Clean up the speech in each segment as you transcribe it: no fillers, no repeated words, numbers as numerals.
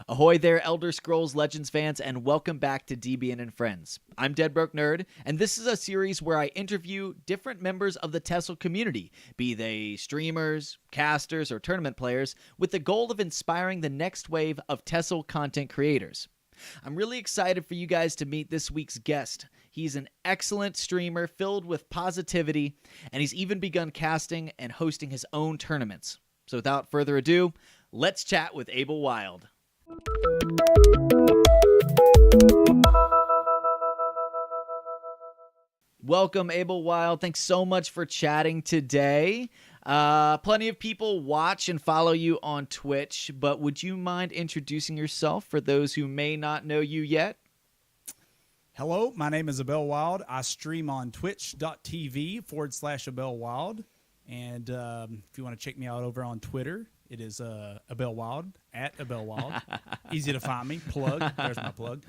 Ahoy there, Elder Scrolls Legends fans, and welcome back to DBN Friends. I'm DeadBrokeNerd, and this is a series where I interview different members of the TESL community, be they streamers, casters, or tournament players, with the goal of inspiring the next wave of TESL content creators. I'm really excited for you guys to meet this week's guest. He's an excellent streamer filled with positivity, and he's even begun casting and hosting his own tournaments. So without further ado, let's chat with AbellWild. Welcome, AbellWild. Thanks so much for chatting today. Plenty of people watch and follow you on Twitch, but would you mind introducing yourself for those who may not know you yet? Hello, my name is AbellWild. I stream on twitch.tv/AbellWild. And if you want to check me out over on Twitter, it is AbellWild, at AbellWild. Easy to find me. Plug. There's my plug.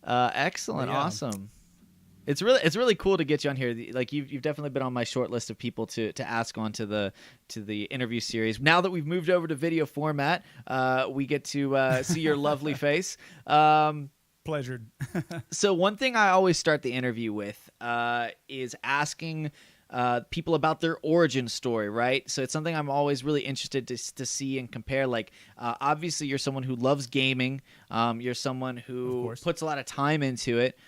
Excellent. Yeah. Awesome. It's really cool to get you on here. Like you've definitely been on my short list of people to ask on to the interview series. Now that we've moved over to video format, we get to see your lovely face. Pleasured. So one thing I always start the interview with is asking people about their origin story, right? So it's something I'm always really interested to see and compare. Like, obviously, you're someone who loves gaming. You're someone who puts a lot of time into it.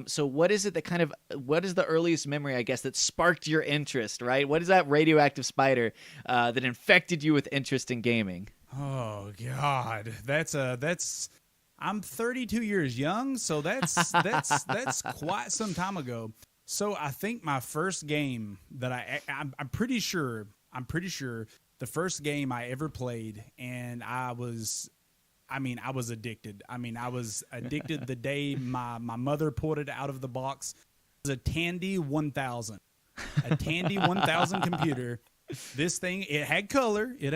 So what is it that what is the earliest memory, I guess, that sparked your interest, right? What is that radioactive spider that infected you with interest in gaming? Oh, God. I'm 32 years young, so that's quite some time ago. So I think my first game that I'm pretty sure the first game I ever played, and I was addicted. I was addicted the day my mother pulled it out of the box. It was a Tandy 1000. A Tandy 1000 computer. This thing, it had color. It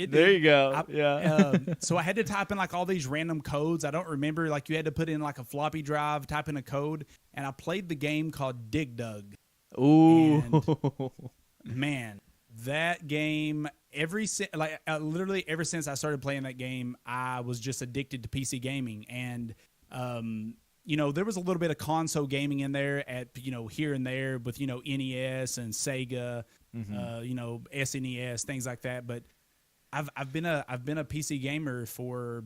there you go. So I had to type in like all these random codes. I don't remember. Like you had to put in like a floppy drive, type in a code, and I played the game called Dig Dug. Ooh, and, man, that game. Literally ever since I started playing that game, I was just addicted to PC gaming, and there was a little bit of console gaming in there at here and there with NES and Sega. SNES, things like that. But I've been a PC gamer for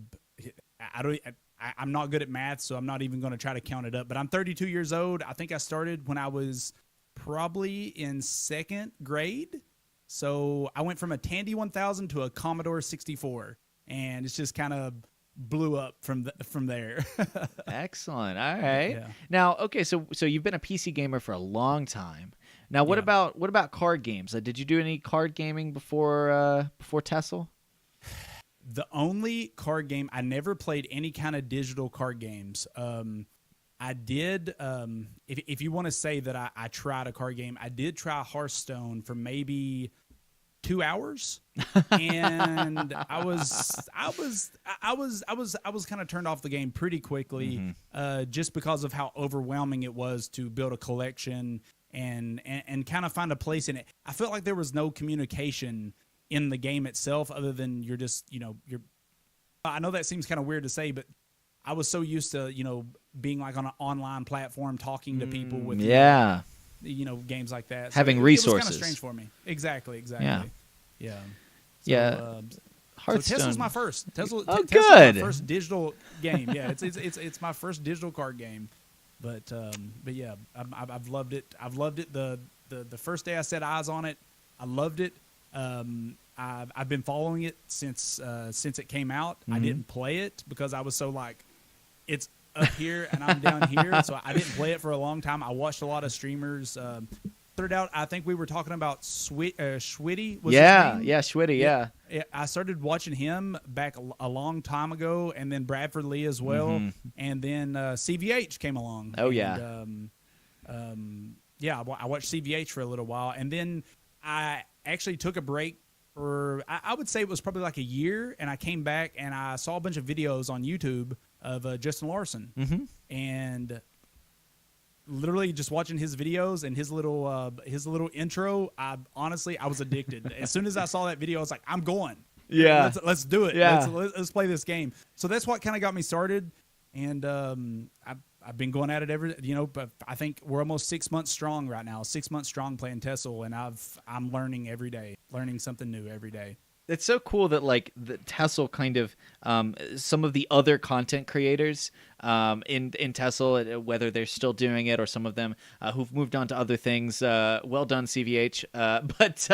I'm not good at math, so I'm not even going to try to count it up. But I'm 32 years old. I think I started when I was probably in second grade. So I went from a Tandy 1000 to a Commodore 64, and it's just kind of blew up from there. Excellent. All right. Yeah. Now, okay, so you've been a PC gamer for a long time. Now, what about card games? Did you do any card gaming before TESL? The only card game, I never played any kind of digital card games. I did, if you want to say that I tried a card game, I did try Hearthstone for maybe 2 hours, and I was kind of turned off the game pretty quickly, just because of how overwhelming it was to build a collection and kind of find a place in it. I felt like there was no communication in the game itself other than you're just, I know that seems kind of weird to say, but I was so used to, being like on an online platform, talking to people with, games like that. So having resources. It was kind of strange for me. Exactly. Yeah. Hearthstone. So TESL's my first. TESL's good. My first digital game. Yeah, it's my first digital card game. But yeah, I've loved it. I've loved it. The first day I set eyes on it, I loved it. I've been following it since it came out. I didn't play it because I was so like, it's up here and I'm down here, so I didn't play it for a long time. I watched a lot of streamers. Started out, I think we were talking about Schwitty. Schwitty. Yeah. I started watching him back a long time ago, and then Bradford Lee as well, and then CVH came along. Oh yeah. And, I watched CVH for a little while, and then I actually took a break for I would say it was probably like a year, and I came back and I saw a bunch of videos on YouTube of Justin Larson, and literally just watching his videos and his little intro. I was addicted. As soon as I saw that video, I was like, I'm going. Yeah. let's do it. Yeah. Let's play this game. So that's what kind of got me started, and I've been going at it but I think we're almost 6 months strong right now. 6 months strong playing Tessel, and I'm learning every day, learning something new every day. It's so cool that like the Tessel kind of some of the other content creators in Tessel, whether they're still doing it or some of them who've moved on to other things. Well done, CVH. But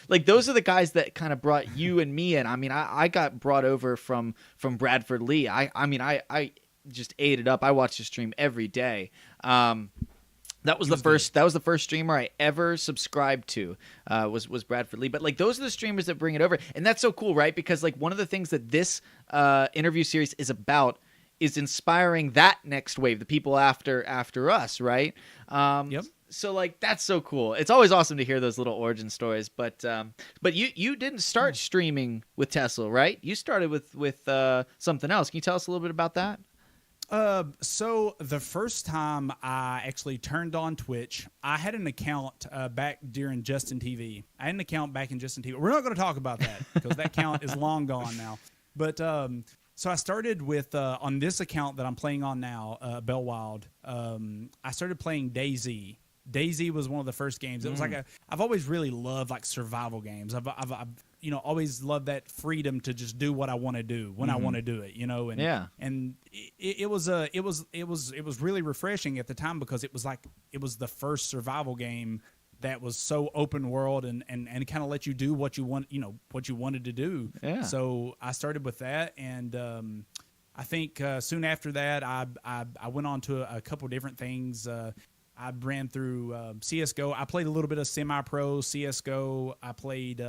like those are the guys that kind of brought you and me in. I mean, I got brought over from Bradford Lee. I just ate it up. I watched the stream every day. That was the first streamer I ever subscribed to was Bradford Lee. But like those are the streamers that bring it over, and that's so cool, right? Because like one of the things that this interview series is about is inspiring that next wave, the people after us, right? Yep. So like that's so cool. It's always awesome to hear those little origin stories. But you didn't start streaming with Tessel, right? You started with something else. Can you tell us a little bit about that? So the first time I actually turned on Twitch, I had an account back during Justin TV. I had an account back in Justin TV. We're not going to talk about that because that account is long gone now. But so I started with on this account that I'm playing on now, AbellWild. I started playing DayZ. DayZ was one of the first games. It was like I've always really loved like survival games. I've always loved that freedom to just do what I want to do when I want to do it, and it was really refreshing at the time because it was the first survival game that was so open world and kind of let you do what you want, what you wanted to do. Yeah. So I started with that, and I think soon after that I went on to a couple different things. I ran through CSGO. I played a little bit of semi-pro CSGO. I played,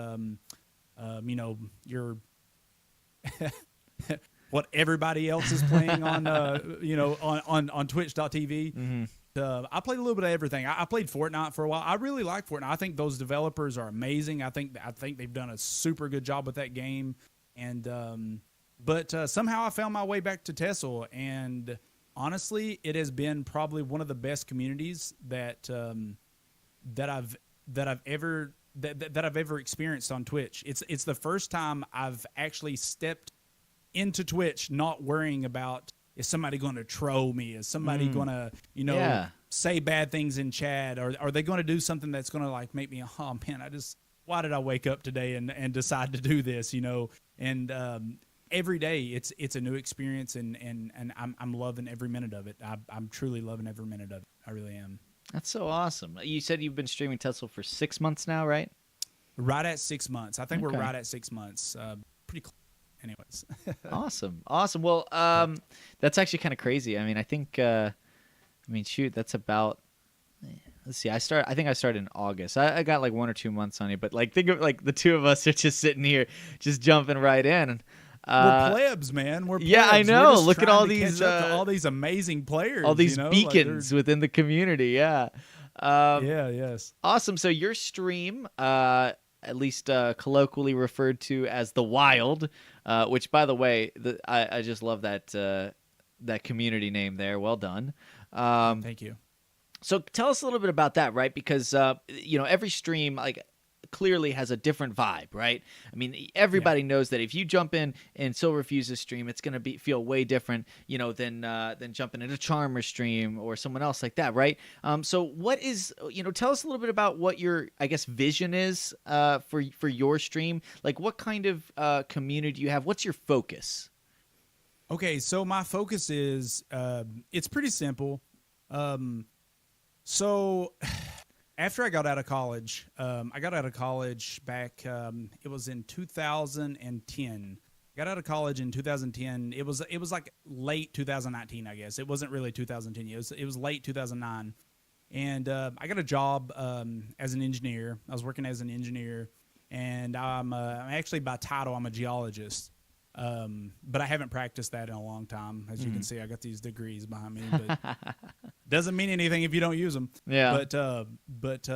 your what everybody else is playing on, on Twitch.tv. Mm-hmm. I played a little bit of everything. I played Fortnite for a while. I really like Fortnite. I think those developers are amazing. I think they've done a super good job with that game. And but somehow I found my way back to Tessel, and honestly, it has been probably one of the best communities that I've ever experienced on Twitch. It's the first time I've actually stepped into Twitch not worrying about, is somebody going to troll me? Is somebody going to say bad things in chat? Or are they going to do something that's going to like make me, oh man, why did I wake up today and decide to do this? And every day it's a new experience, and I'm loving every minute of it. I'm truly loving every minute of it. I really am. That's so awesome. You said you've been streaming Tessel for 6 months now, right? Right at 6 months. I think we're right at 6 months. Pretty close. Anyways. Awesome. Well, that's actually kind of crazy. I mean, I think, shoot, that's about. Let's see. I think I started in August. I got like 1 or 2 months on it, but like think of like the two of us are just sitting here, just jumping right in. We're plebs, man. We're plebs. Yeah, I know. Look at all these amazing players. All these beacons within the community. Yeah. Yes. Awesome. So your stream, at least colloquially referred to as the Wild, which by the way, I just love that community name there. Well done. Thank you. So tell us a little bit about that, right? Because every stream like clearly has a different vibe, right? I mean, everybody knows that if you jump in Silverfuse's stream, it's going to feel way different, than jumping into Charmer's stream or someone else like that, right? So what is, tell us a little bit about what your, I guess, vision is for your stream. Like, what kind of community do you have? What's your focus? Okay, so my focus is, it's pretty simple. So after I got out of college, back, it was in 2010. Got out of college in 2010. It was like late 2019, I guess. It wasn't really 2010. It was late 2009. And I got a job as an engineer. I was working as an engineer, and I'm actually by title I'm a geologist. But I haven't practiced that in a long time. As you can see, I got these degrees behind me, but doesn't mean anything if you don't use them. Yeah. But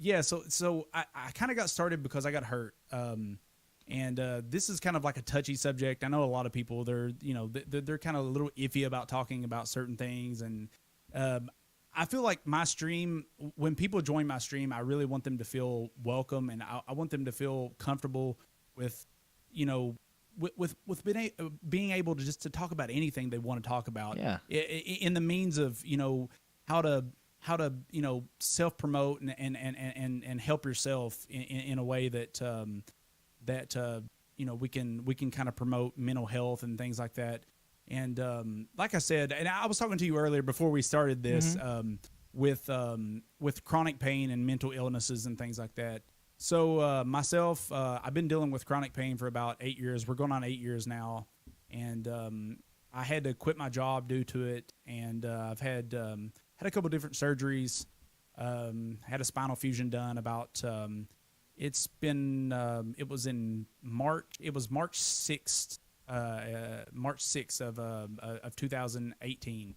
yeah, so I kind of got started because I got hurt. And this is kind of like a touchy subject. I know a lot of people, they're kind of a little iffy about talking about certain things. And, I feel like my stream, when people join my stream, I really want them to feel welcome, and I want them to feel comfortable with, with being able to just to talk about anything they want to talk about. Yeah. In the means of how to self promote and help yourself in a way that we can kind of promote mental health and things like that. And like I said, and I was talking to you earlier before we started this, with chronic pain and mental illnesses and things like that. So myself, I've been dealing with chronic pain for about 8 years. We're going on 8 years now, and I had to quit my job due to it. And I've had a couple different surgeries. Had a spinal fusion done about. It was in March. It was March 6th. March 6th of 2018.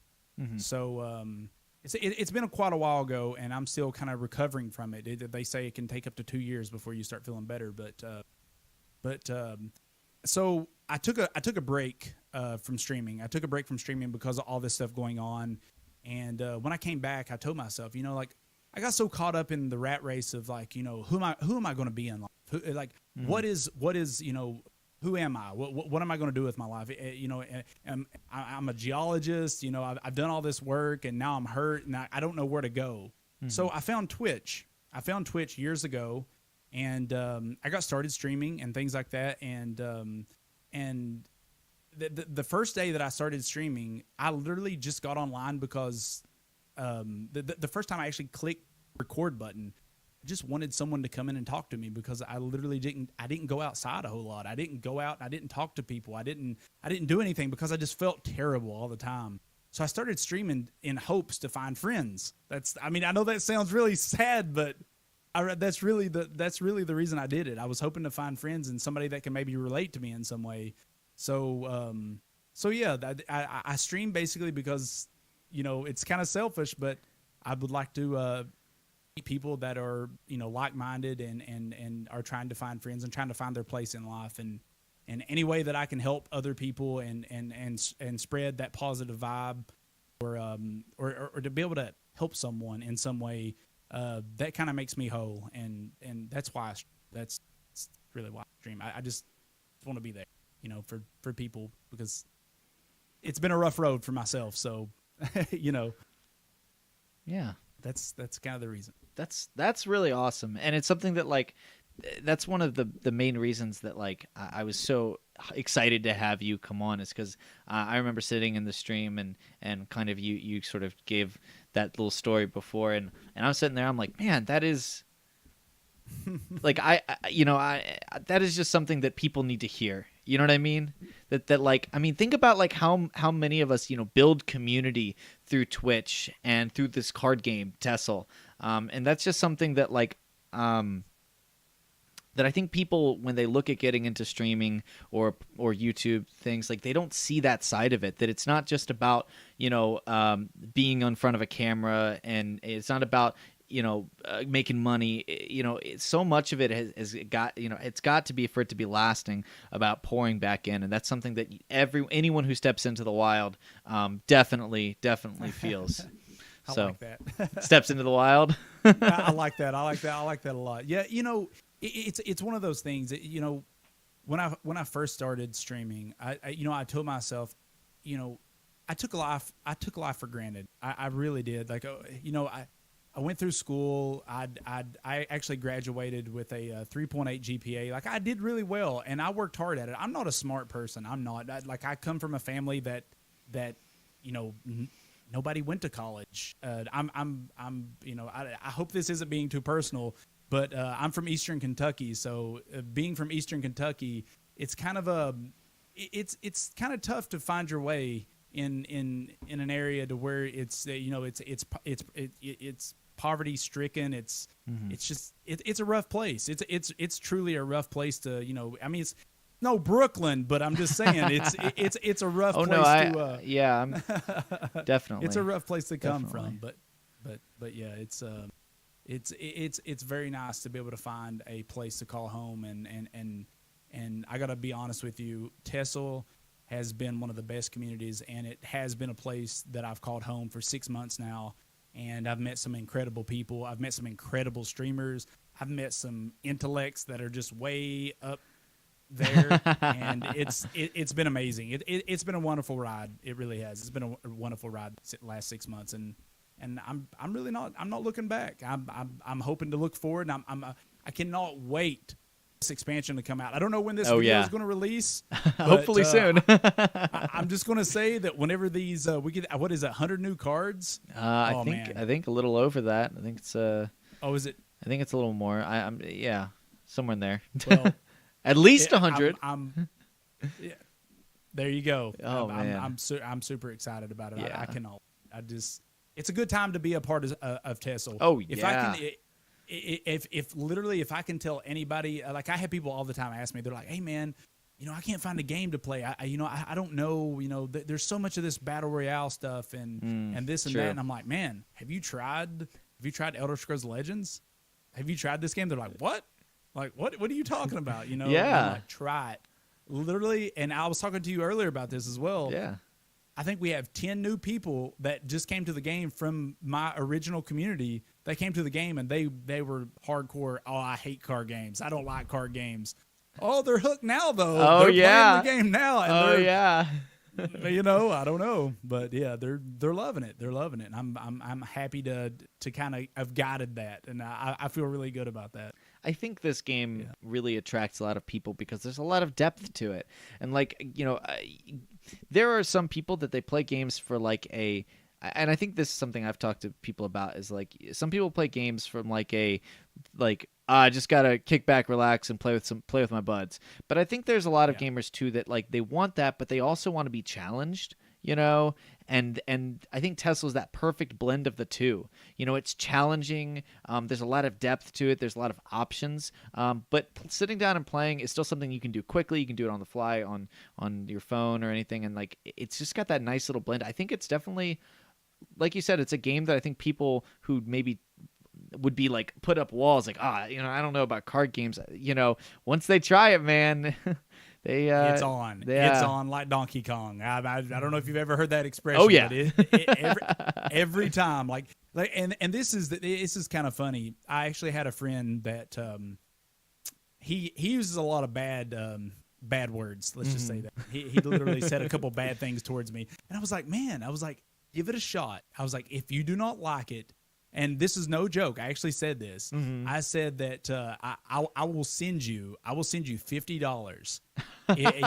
So it's been quite a while ago, and I'm still kind of recovering from it. They say it can take up to 2 years before you start feeling better. So I took a break from streaming. I took a break from streaming because of all this stuff going on. And when I came back, I told myself, I got so caught up in the rat race of who am I going to be in life? What is who am I? What am I going to do with my life? I'm a geologist. I've done all this work, and now I'm hurt, and I don't know where to go. So I found Twitch. I found Twitch years ago, and I got started streaming and things like that. And the first day that I started streaming, I literally just got online because the first time I actually clicked record button, I just wanted someone to come in and talk to me because I literally didn't go outside a whole lot. I didn't go out and I didn't talk to people. I didn't do anything because I just felt terrible all the time. So I started streaming in hopes to find friends. I know that sounds really sad, but that's really the reason I did it. I was hoping to find friends and somebody that can maybe relate to me in some way. So yeah, I stream basically because, it's kind of selfish, but I would like to meet people that are, like-minded and are trying to find friends and trying to find their place in life. And any way that I can help other people and spread that positive vibe or to be able to help someone in some way, that kind of makes me whole. And that's why that's really why I stream. I just want to be there, for people, because it's been a rough road for myself. So, yeah, that's kind of the reason. That's really awesome. And it's something that that's one of the main reasons that I was so excited to have you come on, is because I remember sitting in the stream and kind of you sort of gave that little story before, and I was sitting there, I'm like, man, that is that is just something that people need to hear. You know what I mean? Think about how many of us, build community through Twitch and through this card game, Tessel. And that's just something that that I think people, when they look at getting into streaming or YouTube things, they don't see that side of it, that it's not just about, being in front of a camera, and it's not about, making money. So much of it has got, it's got to be, for it to be lasting, about pouring back in. And that's something that anyone who steps into the wild definitely feels. I like that. Steps into the wild. I like that. I like that a lot. Yeah. It's one of those things that, when I first started streaming, I told myself, I took life for granted. I really did. I went through school. I actually graduated with a 3.8 GPA. I did really well, and I worked hard at it. I'm not a smart person. I'm not. I come from a family that nobody went to college. I hope this isn't being too personal, but I'm from Eastern Kentucky. So being from Eastern Kentucky, it's kind of it's kind of tough to find your way in an area to where it's poverty stricken. It's just it's a rough place. It's truly a rough place to, it's no Brooklyn, but I'm just saying it's a rough place to I'm definitely, it's a rough place to come from, but yeah, it's very nice to be able to find a place to call home, and I got to be honest with you, Tessel has been one of the best communities, and it has been a place that I've called home for 6 months now. And I've met some incredible people. I've met some incredible streamers. I've met some intellects that are just way up there, and it's been amazing. It's been a wonderful ride. It really has. It's been a wonderful ride the last 6 months, and I'm really not looking back. I'm hoping to look forward, and I cannot wait this expansion to come out. I don't know when this video is going to release. But, hopefully soon. I'm just going to say that whenever these we get, what is it, 100 new cards? I think a little over that. I think it's is it? I think it's a little more. I'm somewhere in there. Well, at least 100. Yeah, there you go. Oh man, I'm super excited about it. Yeah. I cannot. It's a good time to be a part of Tessel. Oh if yeah. I can, if I can tell anybody, like I have people all the time ask me, they're like, "Hey man, I can't find a game to play. I don't know. There's so much of this battle royale stuff and this and true. that." And I'm like, "Man, have you tried Elder Scrolls Legends? Have you tried this game?" They're like, "What? Like what are you talking about?" Yeah. And I'm like, try it. Literally, and I was talking to you earlier about this as well. Yeah. I think we have 10 new people that just came to the game from my original community. They came to the game and they were hardcore. "Oh, I hate card games. I don't like card games." Oh, they're hooked now though. Oh, they're yeah. playing the game now. And Oh yeah. I don't know, but yeah, they're loving it. They're loving it. And I'm happy to kind of have guided that, and I feel really good about that. I think this game really attracts a lot of people because there's a lot of depth to it. And there are some people that they play games for and I think this is something I've talked to people about is like some people play games from I just gotta kick back, relax, and play with my buds. But I think there's a lot of gamers too that they want that, but they also want to be challenged, and I think Tesla's that perfect blend of the two. It's challenging. There's a lot of depth to it. There's a lot of options. But sitting down and playing is still something you can do quickly. You can do it on the fly on your phone or anything, and it's just got that nice little blend. I think it's definitely, like you said, it's a game that I think people who maybe would be put up walls I don't know about card games. Once they try it, man, it's on. Yeah. It's on like Donkey Kong. I don't know if you've ever heard that expression. Oh yeah. But every time, and this is kind of funny. I actually had a friend that he uses a lot of bad words. Let's just say that he literally said a couple bad things towards me, and I was like, man, give it a shot. I was like, if you do not like it. And this is no joke. I actually said this. I said that I will send you $50.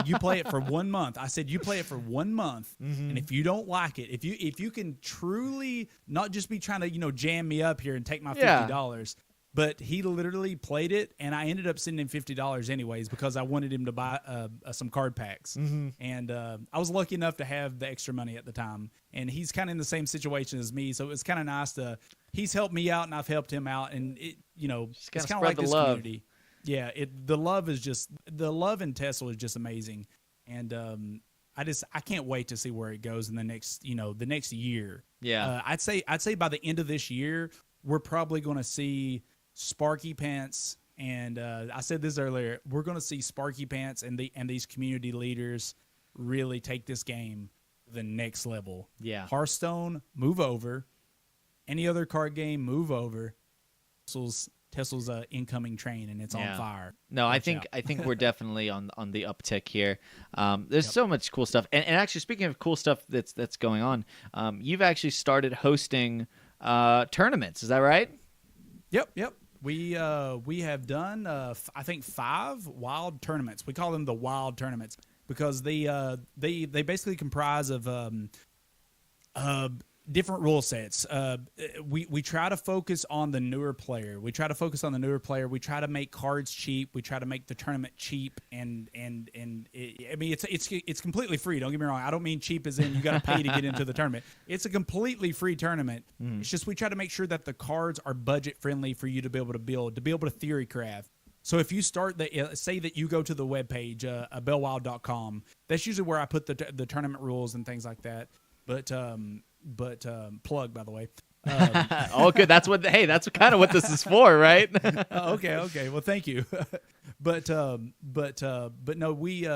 You play it for 1 month. I said you play it for 1 month, and if you don't like it, if you can truly not just be trying to jam me up here and take my $50. But he literally played it, and I ended up sending him $50 anyways because I wanted him to buy some card packs. And I was lucky enough to have the extra money at the time. And he's kind of in the same situation as me, so it was kind of nice to. He's helped me out, and I've helped him out, and it's kind of like this community. Yeah, the love in Tessel is just amazing, and I can't wait to see where it goes in the next year. Yeah, I'd say by the end of this year, we're probably going to see Sparky Pants, and I said this earlier. We're going to see Sparky Pants and these community leaders really take this game to the next level. Yeah, Hearthstone, move over. Any other card game, move over. Tessel's incoming train, and it's on fire. No, I think we're definitely on the uptick here. There's so much cool stuff, and actually, speaking of cool stuff that's going on, you've actually started hosting tournaments. Is that right? Yep. We have done I think 5 wild tournaments. We call them the wild tournaments because they basically comprise of different rule sets. We try to focus on the newer player. We try to make cards cheap. We try to make the tournament cheap, and it's completely free. Don't get me wrong. I don't mean cheap as in you got to pay to get into the tournament. It's a completely free tournament. It's just we try to make sure that the cards are budget friendly for you to be able to build, to be able to theory craft. So if you start say that you go to the webpage, AbellWild.com, that's usually where I put the tournament rules and things like that. But plug, by the way. Oh, good. That's kind of what this is for, right? Okay. Well, thank you. but no, we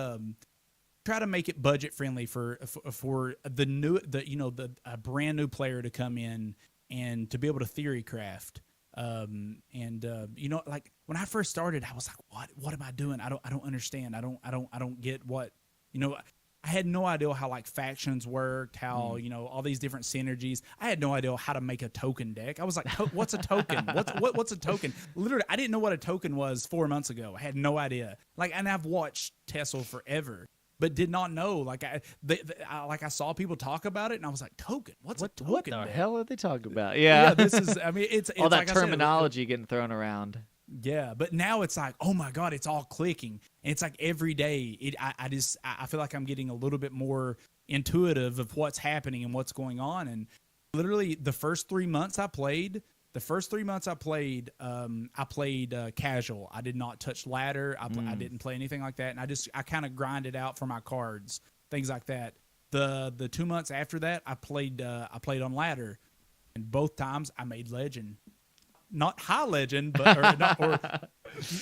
try to make it budget friendly for a brand new player to come in and to be able to theory craft. when I first started, I was like, what am I doing? I don't understand. I don't get what, you know, I had no idea how like factions worked, how, you know, all these different synergies. I had no idea how to make a token deck. I was like, what's a token? What's a token? Literally, I didn't know what a token was 4 months ago. I had no idea. Like, and I've watched Tessel forever, but did not know. Like, I saw people talk about it, and I was like, token? What's a token? What the deck? hell are they talking about? Yeah, this is. I mean, it's all that like I said, terminology getting thrown around. yeah, but now it's like, oh my God, it's all clicking. And it's like every day, I feel like I'm getting a little bit more intuitive of what's happening and what's going on. And literally the first 3 months I played, I played casual. I did not touch ladder. I didn't play anything like that. And I kind of grinded out for my cards, things like that. The 2 months after that, I played on ladder, and both times I made legend. Not high legend, but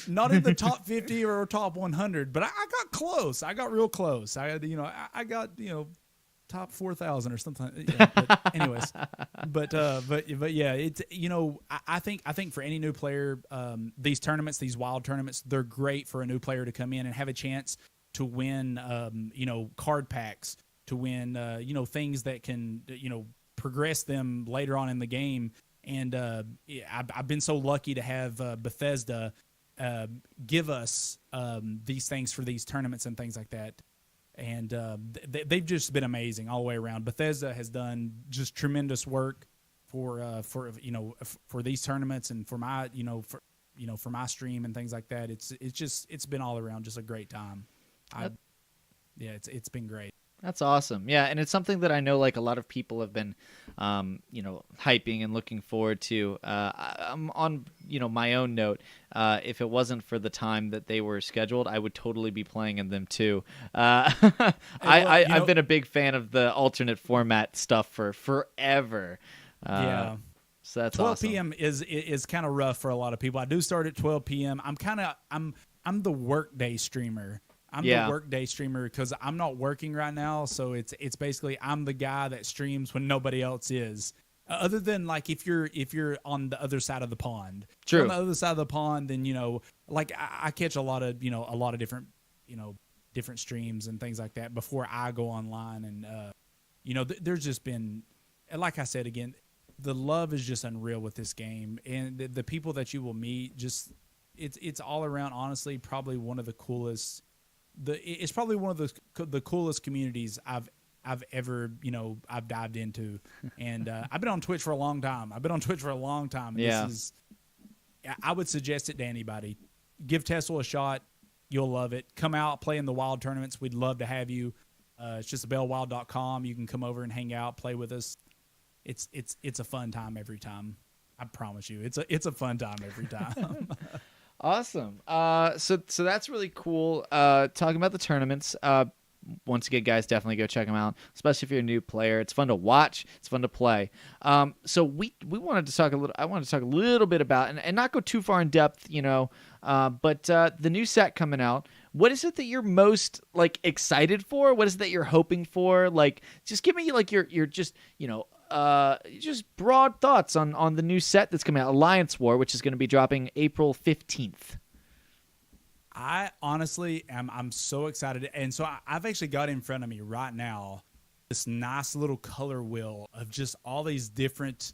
not in the top 50 or top 100, but I got close. I got real close. I got top 4,000 or something. Yeah, but anyways, but yeah, it's I think for any new player, these tournaments, these wild tournaments, they're great for a new player to come in and have a chance to win, card packs, to win, things that can progress them later on in the game. And I've been so lucky to have Bethesda give us these things for these tournaments and things like that. And they've just been amazing all the way around. Bethesda has done just tremendous work for these tournaments and for my for my stream and things like that. It's been all around just a great time. It's been great. That's awesome. Yeah, and it's something that I know like a lot of people have been, hyping and looking forward to. I'm on, my own note. If it wasn't for the time that they were scheduled, I would totally be playing in them too. I've been a big fan of the alternate format stuff for forever. Yeah. So that's 12 awesome. p.m. is kind of rough for a lot of people. I do start at 12 p.m. I'm the workday streamer. I'm the workday streamer because I'm not working right now, so it's basically I'm the guy that streams when nobody else is. Other than like if you're on the other side of the pond. True. On the other side of the pond, then like I catch a lot of different different streams and things like that before I go online, and there's just been, like I said again, the love is just unreal with this game, and the people that you will meet, just it's all around. Honestly, probably one of the coolest. It's probably one of the coolest communities I've ever I've dived into, and I've been on Twitch for a long time. And yeah. I would suggest it to anybody. Give Tessel a shot. You'll love it. Come out, play in the wild tournaments. We'd love to have you. It's just AbellWild.com. You can come over and hang out, play with us. It's a fun time every time. I promise you, it's a fun time every time. Awesome. So that's really cool. Talking about the tournaments. Once again, guys, definitely go check them out, especially if you're a new player. It's fun to watch. It's fun to play. So we wanted to talk a little. I wanted to talk a little bit about and not go too far in depth, but the new set coming out. What is it that you're most like excited for? What is it that you're hoping for? Like, just give me like your just just broad thoughts on the new set that's coming out, Alliance War, which is going to be dropping April 15th. I honestly I'm so excited. And so I've actually got in front of me right now this nice little color wheel of just all these different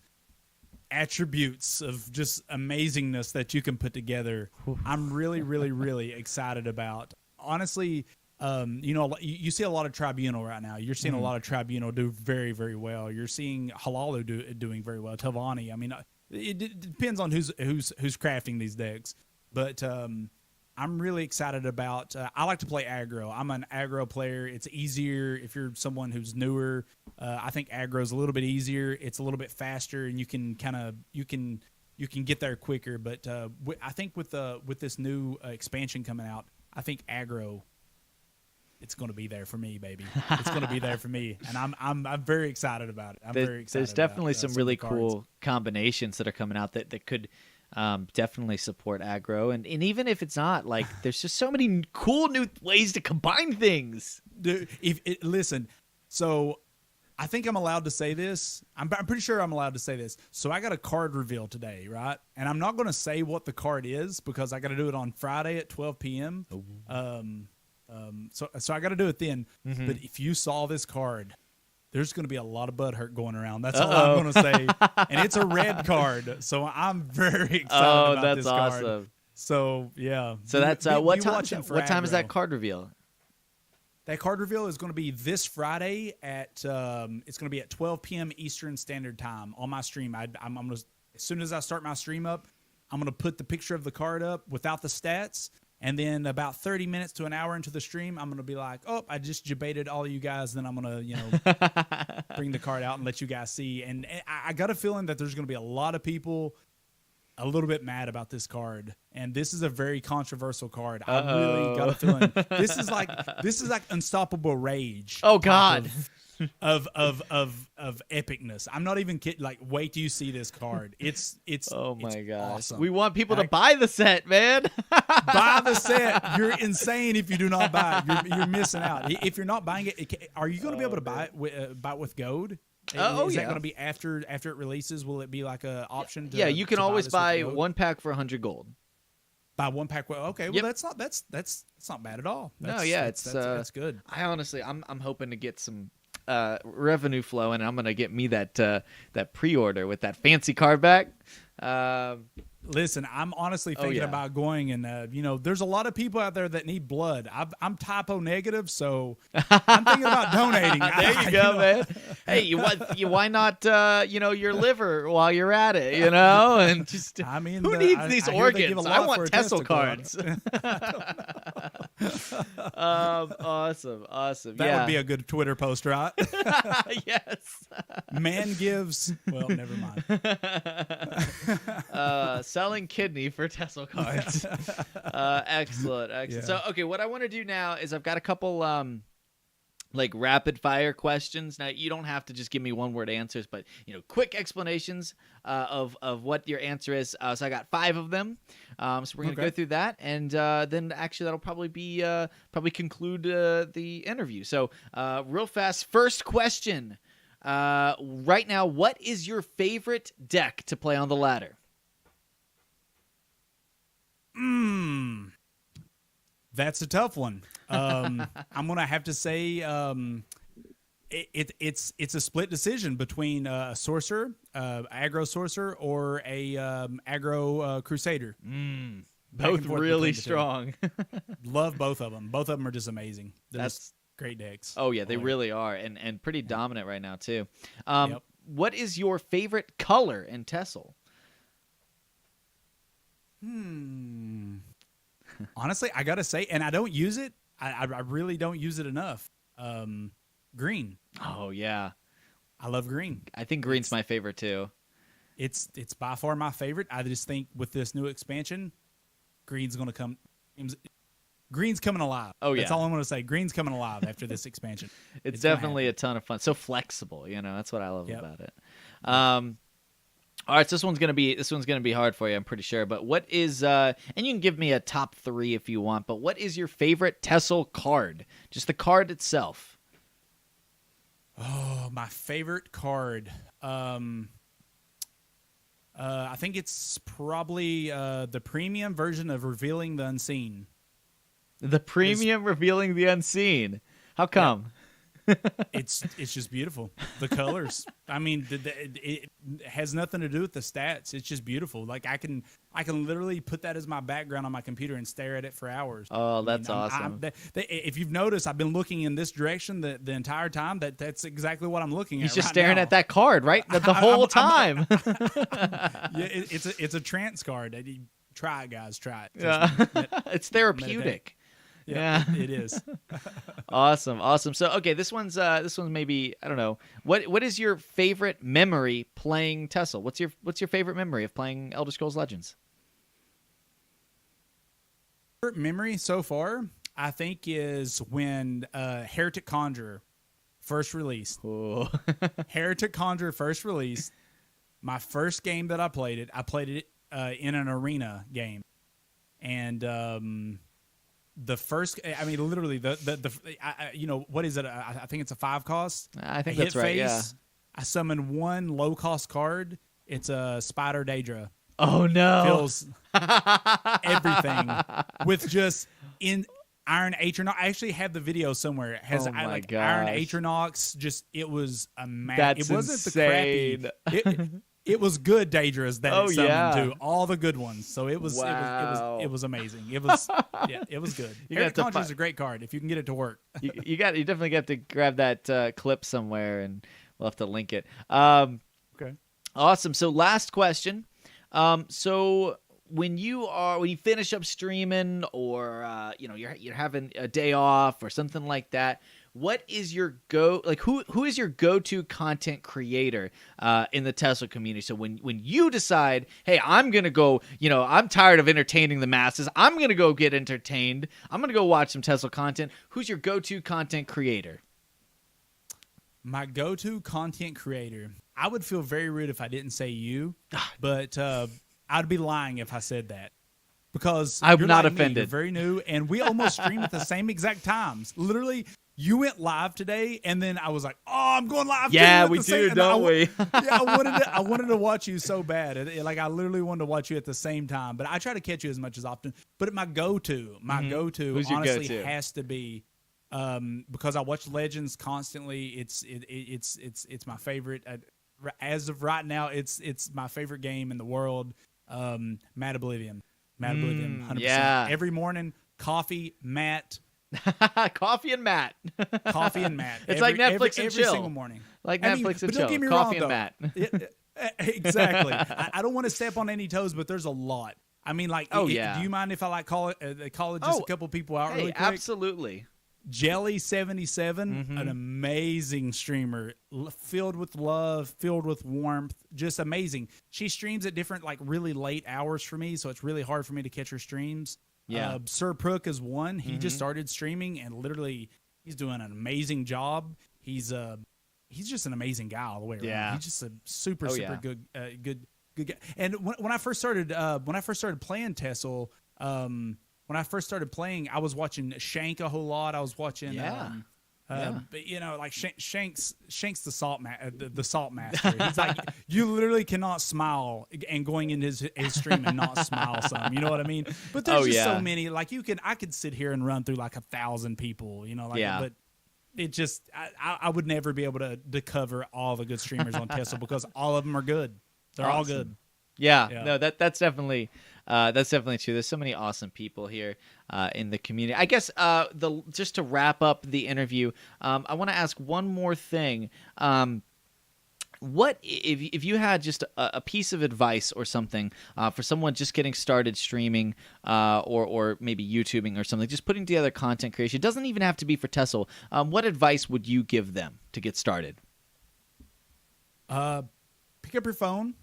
attributes of just amazingness that you can put together. I'm really, really, really excited about. Honestly, you see a lot of Tribunal right now. You're seeing a lot of Tribunal do very, very well. You're seeing Halalu doing very well. Tavani. I mean, it depends on who's crafting these decks. But I'm really excited about. I like to play aggro. I'm an aggro player. It's easier if you're someone who's newer. I think aggro is a little bit easier. It's a little bit faster, and you can get there quicker. But I think with this new expansion coming out, I think aggro. It's going to be there for me, baby. It's going to be there for me, and I'm very excited about it. There's definitely some really cool combinations that are coming out that could definitely support aggro, and even if it's not, like, there's just so many cool new ways to combine things. Dude, listen, so I think I'm allowed to say this. I'm pretty sure I'm allowed to say this. So I got a card reveal today, right? And I'm not going to say what the card is because I got to do it on Friday at 12 p.m. So I got to do it then. Mm-hmm. But if you saw this card, there's going to be a lot of butthurt going around. That's all I'm going to say. And it's a red card, so I'm very excited about this card. Oh, that's awesome. So, yeah. So that's what time is that card reveal? That card reveal is going to be this Friday at it's going to be at 12 p.m. Eastern Standard Time on my stream. I'm going to, as soon as I start my stream up, I'm going to put the picture of the card up without the stats. And then about 30 minutes to an hour into the stream, I'm going to be like, oh, I just debated all of you guys. Then I'm going to, bring the card out and let you guys see. And I got a feeling that there's going to be a lot of people a little bit mad about this card. And this is a very controversial card. I really got a feeling. This is like Unstoppable Rage. Oh, God. Of epicness. I'm not even kidding. Like, wait till you see this card. It's oh my gosh. Awesome. We want people to buy the set, man. Buy the set. You're insane if you do not buy it. You're missing out. If you're not buying it, are you going to be able to buy it with gold? Is that going to be after it releases? Will it be like an option? Yeah, you can always buy one pack for 100 gold. Buy one pack. Okay, well that's not bad at all. That's good. I'm hoping to get some revenue flow, and I'm gonna get me that pre-order with that fancy card back. Listen, I'm honestly thinking about going, and there's a lot of people out there that need blood. I'm typo negative, so I'm thinking about donating. There you go, man. Hey, why not your liver while you're at it, and just who needs these organs? I want Tesla cards. Awesome. That would be a good Twitter post, right? Yes. Man gives. Well, never mind. Selling kidney for Tesla cards. Excellent. Yeah. So, okay, what I want to do now is I've got a couple rapid fire questions. Now, you don't have to just give me one word answers, but quick explanations of what your answer is. So I got 5 of them. So we're gonna go through that, and then actually that'll probably conclude the interview. So real fast, first question. Right now, what is your favorite deck to play on the ladder? That's a tough one. I'm gonna have to say it's a split decision between a sorcerer, aggro sorcerer, or a aggro crusader. Both really strong. Love both of them. Both of them are just amazing. That's great decks. Oh yeah, they really are, and pretty dominant right now too. What is your favorite color in Tessel? Honestly, I gotta say, and I don't use it. I really don't use it enough. Green. Oh yeah, I love green. I think green's my favorite too. It's by far my favorite. I just think with this new expansion, green's gonna come. Green's coming alive. Oh yeah, that's all I'm gonna say. Green's coming alive after this expansion. It's definitely a ton of fun. So flexible. That's what I love about it. All right, so this one's gonna be hard for you, I'm pretty sure. But what is and you can give me a top 3 if you want. But what is your favorite Tessel card? Just the card itself. Oh, my favorite card. I think it's probably the premium version of Revealing the Unseen. The premium Revealing the Unseen. How come? Yeah. It's just beautiful. The colors. I mean, it has nothing to do with the stats. It's just beautiful. Like I can literally put that as my background on my computer and stare at it for hours. Oh, that's awesome. If you've noticed, I've been looking in this direction the entire time. That's exactly what I'm looking at. He's just staring at that card, right? The whole time. Yeah, it's a trance card. Try it, guys. Try it. Yeah. It's therapeutic. Yeah, it is. Awesome. So, okay, this one's maybe, I don't know. What is your favorite memory playing Tessel? What's your favorite memory of playing Elder Scrolls Legends? Favorite memory so far, I think, is when Heretic Conjurer first released. Heretic Conjurer first released. My first game that I played it in an arena game, and the first, I mean, literally you know, what is it? I think it's a 5 cost. I think I that's hit right. face, Yeah. I summon 1 low cost card. It's a Spider Daedra. Oh no. Kills everything with just in Iron Atronox. I actually have the video somewhere. It has Oh my like gosh. Iron Atronox. Just it was a That's it wasn't insane. the crappy. It was good Daedras that it summoned yeah. too. All the good ones. So it was Wow. it was amazing. It was yeah, it was good. You got to Conjure's is a great card if you can get it to work. you definitely have to grab that clip somewhere, and we'll have to link it. Okay. Awesome. So last question. So when you finish up streaming, or you know, you're having a day off or something like that, what is your who is your go-to content creator in the Tesla community? So when you decide, hey, I'm gonna go, you know, I'm tired of entertaining the masses, I'm gonna go get entertained, I'm gonna go watch some Tesla content, who's your go-to content creator? My go-to content creator. I would feel very rude if I didn't say you, but I'd be lying if I said that, because I'm you're not like me, offended. you're very new, and we almost stream at the same exact times. Literally, you went live today, and then I was like, "Oh, I'm going live." Yeah, too, we do, don't we? Yeah, I wanted to watch you so bad. Like I literally wanted to watch you at the same time, but I try to catch you as much as often. But my go-to Who's your honestly go-to? has to be. Because I watch Legends constantly. It's my favorite. As of right now, it's my favorite game in the world. Mad Oblivion, 100%. Yeah. Every morning, coffee, Matt. Coffee and Matt. Coffee and Matt. It's like Netflix and every chill. single morning. Like I mean, Netflix and but chill. don't get me Coffee wrong, and though. Matt. Exactly. I don't want to step on any toes, but there's a lot. I mean, like, Oh, yeah. do you mind if I call just a couple people out Hey, really quick? absolutely. Jelly77, an amazing streamer, filled with love, filled with warmth, just amazing. She streams at different, like, really late hours for me, so it's really hard for me to catch her streams. Yeah. Sir Prook is one. He just started streaming, and literally, he's doing an amazing job. He's just an amazing guy all the way around. Yeah. He's just a super yeah. good guy. And when I first started playing Tesla, when I first started playing, I was watching Shank a whole lot. I was watching, but you know, like Shank's the salt master. He's like, you literally cannot smile and going in his stream and not smile some. You know what I mean? But there's just so many. Like I could sit here and run through like 1,000 people. You know, like but it just I would never be able to cover all the good streamers on Tesla because all of them are good. They're all good. Yeah. No, that's definitely true. There's so many awesome people here in the community. I guess just to wrap up the interview, I want to ask one more thing. What if you had just a piece of advice or something for someone just getting started streaming or maybe YouTubing or something, just putting together content creation? It doesn't even have to be for Tesla. What advice would you give them to get started? Pick up your phone,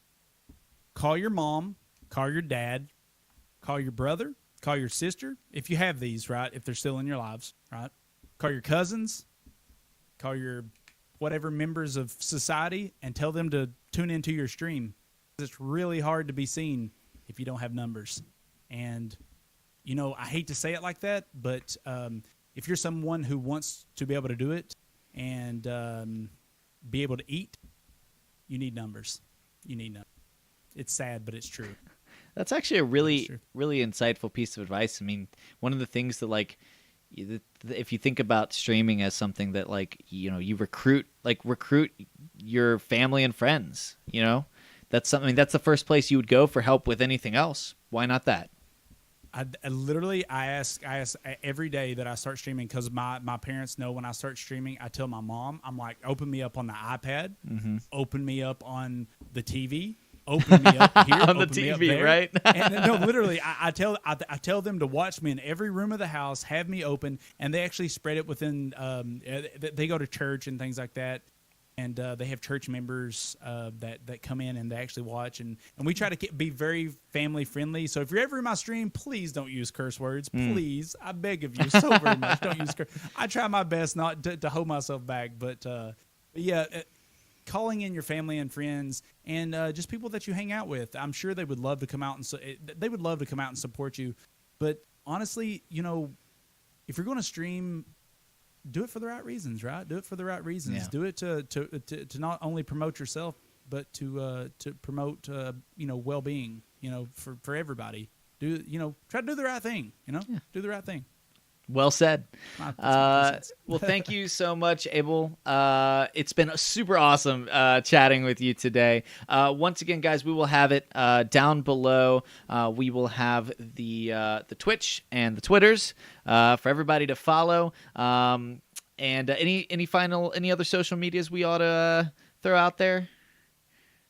call your mom, call your dad, call your brother, call your sister, if you have these, right? If they're still in your lives, right? Call your cousins, call your whatever members of society, and tell them to tune into your stream. It's really hard to be seen if you don't have numbers. And, you know, I hate to say it like that, but if you're someone who wants to be able to do it and be able to eat, you need numbers. You need numbers. It's sad, but it's true. That's actually a really insightful piece of advice. I mean, one of the things that, like, if you think about streaming as something that, like, you know, you recruit your family and friends, you know, that's something, that's the first place you would go for help with anything else. Why not that? I literally ask every day that I start streaming, because my parents know when I start streaming, I tell my mom, I'm like, open me up on the iPad, open me up on the TV, open me up here, on the open me up TV, there. right? And no, literally, I tell them to watch me in every room of the house, have me open, and they actually spread it within. They go to church and things like that, and they have church members that come in and they actually watch, and we try to be very family friendly. So if you're ever in my stream, please don't use curse words. Please, I beg of you so very much, don't use curse. I try my best not to hold myself back, but yeah. Calling in your family and friends and just people that you hang out with. I'm sure they would love to come out and support you. But honestly, you know, if you're going to stream, do it for the right reasons, right? Do it for the right reasons. Yeah. Do it to not only promote yourself, but to promote well-being, for everybody. Try to do the right thing. Do the right thing. Well said. That's Well, thank you so much, Abel. It's been super awesome chatting with you today. Once again, guys, we will have it down below. We will have the Twitch and the Twitters for everybody to follow. And any other social medias we ought to throw out there?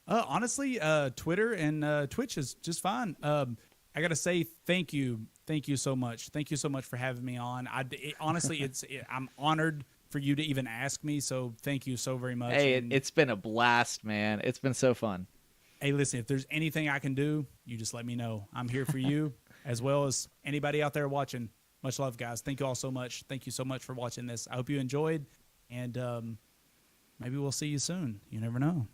Honestly, Twitter and Twitch is just fine. I got to say thank you. Thank you so much. Thank you so much for having me on. Honestly, I'm honored for you to even ask me, so thank you so very much. Hey, it's been a blast, man. It's been so fun. Hey, listen, if there's anything I can do, you just let me know. I'm here for you as well as anybody out there watching. Much love, guys. Thank you all so much. Thank you so much for watching this. I hope you enjoyed, and maybe we'll see you soon. You never know.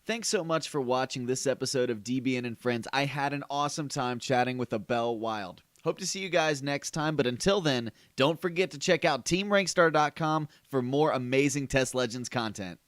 Thanks so much for watching this episode of DBN and Friends. I had an awesome time chatting with AbellWild. Hope to see you guys next time, but until then, don't forget to check out TeamRankstar.com for more amazing Test Legends content.